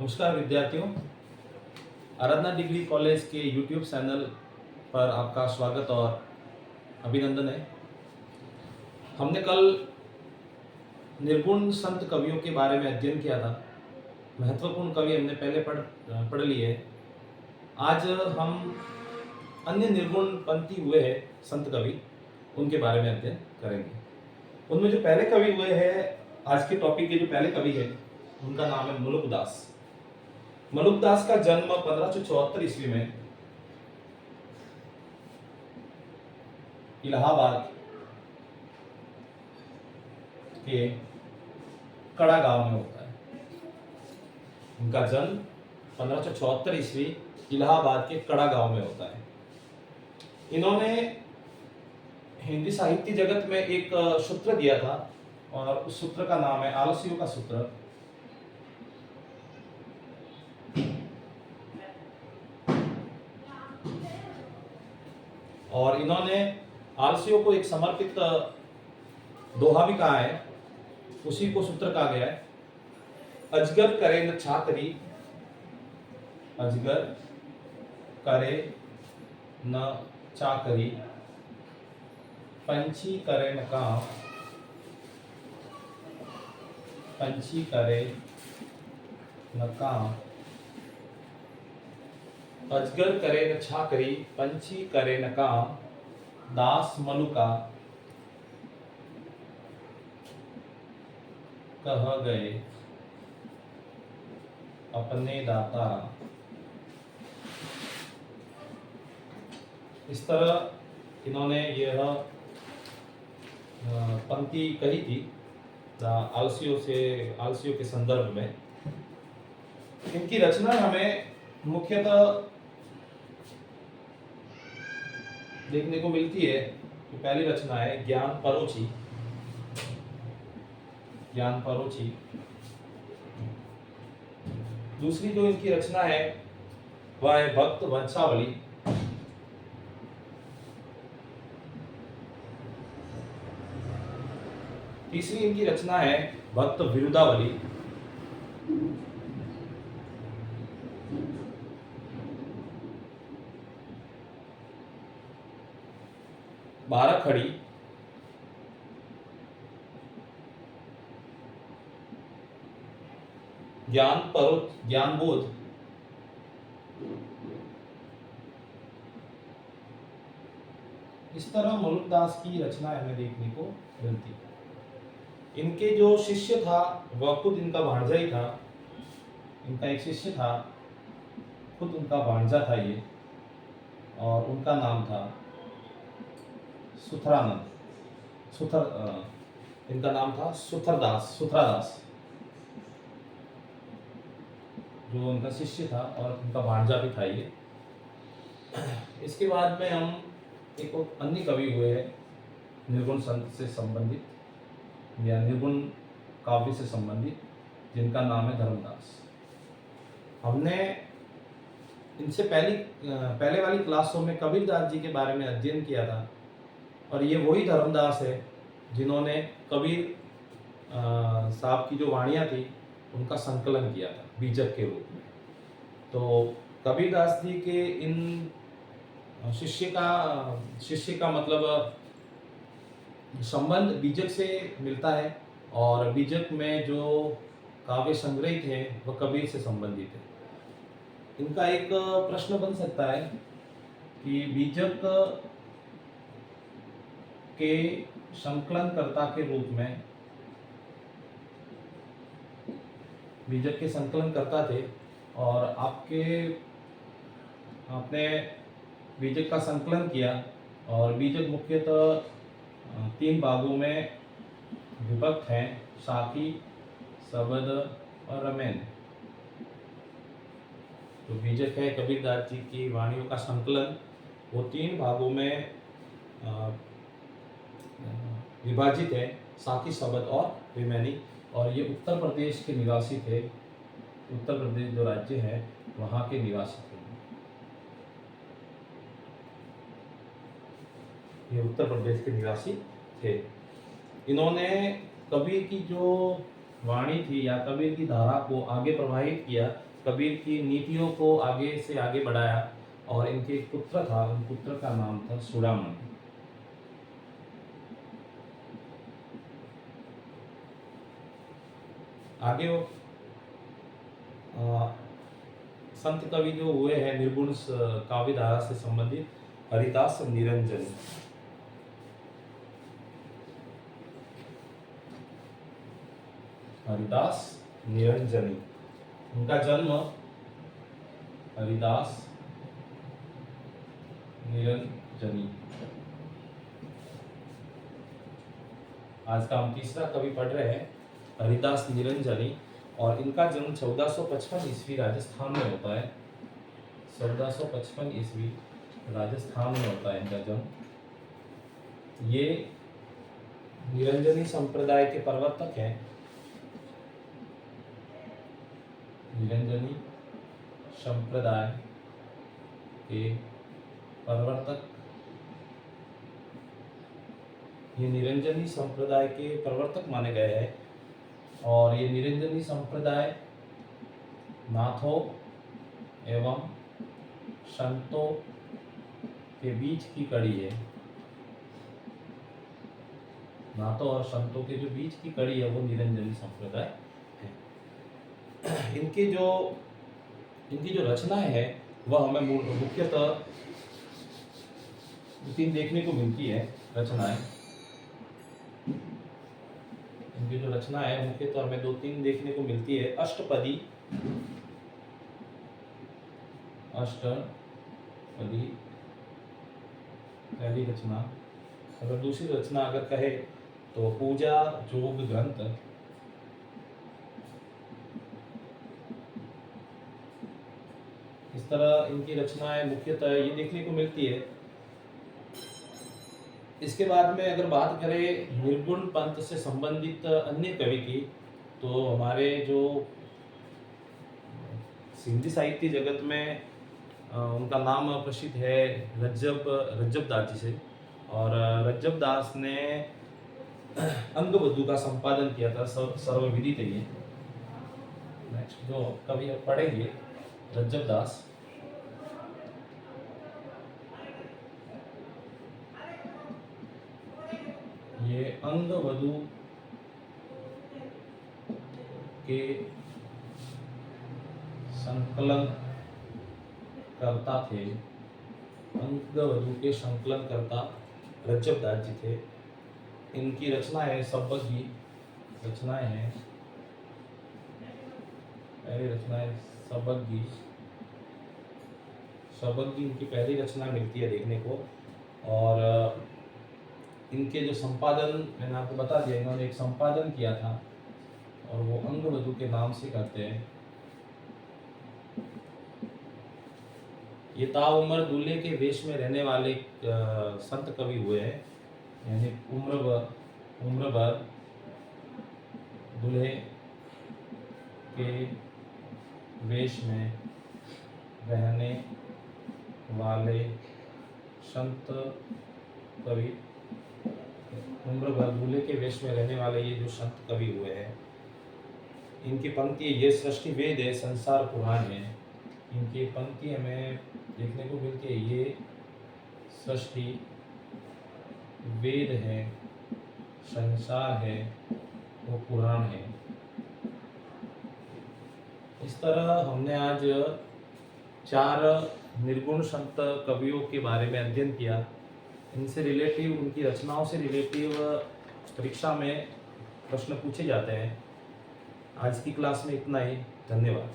नमस्कार विद्यार्थियों, आराधना degree college के YouTube चैनल पर आपका स्वागत और अभिनंदन है। हमने कल निर्गुण संत कवियों के बारे में अध्ययन किया था। महत्वपूर्ण कवि हमने पहले पढ़ लिए। आज हम अन्य निर्गुण पंथी हुए हैं संत कवि, उनके बारे में अध्ययन करेंगे। उनमें जो पहले कवि हुए हैं, आज के टॉपिक के जो पहले कवि है, उनका नाम है मलुकदास। मलुकदास का जन्म 1574 ईस्वी में इलाहाबाद के कड़ा गांव में होता है। उनका जन्म 1574 ईस्वी इलाहाबाद के कड़ा गांव में होता है। इन्होंने हिंदी साहित्य जगत में एक सूत्र दिया था और उस सूत्र का नाम है आलसियों का सूत्र। और इन्होंने आलसियों को एक समर्पित दोहा भी कहा है, उसी को सूत्र कहा गया है। अजगर करे न चाकरी, अजगर करे न चाकरी, पंछी करे न काम, पंछी करे न काम, अजगर करे न छाकरी, पंछी करे न काम, दास मलुका कह गए अपने दाता। इस तरह इन्होंने यह पंक्ति कही थी आलसियों के संदर्भ में। इनकी रचना हमें मुख्यतः देखने को मिलती है कि पहली रचना है ज्ञान परोची। ज्ञान परोची। दूसरी जो इनकी रचना है वह है भक्त वंशावली। तीसरी इनकी रचना है भक्त विरुदावली। बाराखड़ी। ज्ञानबोध। इस तरह मलुकदास की रचना हमें देखने को मिलती है। इनके जो शिष्य था वह खुद इनका भांजा ही था। इनका एक शिष्य था, खुद उनका भांजा था ये, और उनका नाम था सुथरानंद। इनका नाम था सुथरादास, जो उनका शिष्य था और उनका भांजा भी था ये। इसके बाद में हम एक अन्य कवि हुए हैं निर्गुण संत से संबंधित या निर्गुण काव्य से संबंधित, जिनका नाम है धर्मदास। हमने इनसे पहले वाली क्लासों में कबीरदास जी के बारे में अध्ययन किया था, और ये वही धर्मदास है जिन्होंने कबीर साहब की जो वाणियाँ थी उनका संकलन किया था बीजक के रूप में। तो कबीरदास जी के इन शिष्य का मतलब संबंध बीजक से मिलता है, और बीजक में जो काव्य संग्रहित है वह कबीर से संबंधित है। इनका एक प्रश्न बन सकता है कि बीजक के संकलनकर्ता के रूप में, बीजक के संकलनकर्ता थे और आपने बीजक का संकलन किया, और बीजक मुख्यतः 3 भागों में विभक्त हैं, साकी, सबद और रमेन। तो बीजक है कबीरदास जी की वाणियों का संकलन, वो 3 भागों में विभाजित है, साकी, सबद और रिमेनी। और ये उत्तर प्रदेश के निवासी थे। उत्तर प्रदेश जो राज्य है वहाँ के निवासी थे। ये उत्तर प्रदेश के निवासी थे। इन्होंने कबीर की जो वाणी थी या कबीर की धारा को आगे प्रवाहित किया कबीर की नीतियों को आगे से आगे बढ़ाया और इनके एक पुत्र था, उन पुत्र का नाम था सुडामन। आगे वो संत कवि जो हुए हैं निर्गुण काव्य धारा से संबंधित, हरिदास निरंजन। हरिदास निरंजनी, उनका जन्म हरिदास निरंजनी। आज का हम तीसरा कवि पढ़ रहे हैं, हरिदास निरंजनी, और इनका जन्म 1455 ईस्वी राजस्थान में होता है। 1455 ईस्वी राजस्थान में होता है इनका जन्म। ये निरंजनी संप्रदाय के प्रवर्तक हैं। निरंजनी संप्रदाय के प्रवर्तक, ये निरंजनी संप्रदाय के प्रवर्तक माने गए हैं। और ये निरंजनी संप्रदाय नाथों एवं संतों के बीच की कड़ी है। नाथों और संतों के जो बीच की कड़ी है वो निरंजनी संप्रदाय है। इनकी जो रचनाएं है वह हमें मुख्यतः तीन देखने को मिलती है। रचनाएं, इनकी जो रचना है मुख्यतः हमें 2-3 देखने को मिलती है। अष्टपदी, अष्टपदी पहली रचना। अगर दूसरी रचना अगर कहे तो पूजा जोग ग्रंथ। इस तरह इनकी रचनाएं मुख्यतः ये देखने को मिलती है। इसके बाद में अगर बात करें निर्गुण पंथ से संबंधित अन्य कवि की, तो हमारे जो सिंधी साहित्य जगत में उनका नाम प्रसिद्ध है रज्जब दास जी से। और रज्जब दास ने अंगवधु का संपादन किया था, सर्वविदित है ये। नेक्स्ट जो कवि अब पढ़ेंगे रज्जब दास। ये अंगवधु के संकलन करता थे। अंगवधु के संकलन करता रज्जब दास जी थे। इनकी रचना है सबग्गी। रचनाएं हैं, पहली रचना है सबग्गी। सबग्गी इनकी पहली रचना मिलती है देखने को। और इनके जो संपादन मैंने आपको बता दिया, इन्होंने एक संपादन किया था और वो अंगवधु के नाम से करते हैं। ये ताउम्र दूल्हे के वेश में रहने वाले संत कवि हुए हैं। यानी उम्र भर दूल्हे के वेश में रहने वाले संत कवि, उम्र भर दूल्हे के वेश में रहने वाले ये जो संत कवि हुए हैं, इनकी पंक्ति ये सृष्टि वेद है, संसार पुराण है। इनकी पंक्ति हमें देखने को मिलती है, ये सृष्टि वेद है, संसार है, वो पुराण है। इस तरह हमने आज 4 निर्गुण संत कवियों के बारे में अध्ययन किया। इनसे रिलेटिव, उनकी रचनाओं से रिलेटिव परीक्षा में प्रश्न पूछे जाते हैं। आज की क्लास में इतना ही। धन्यवाद।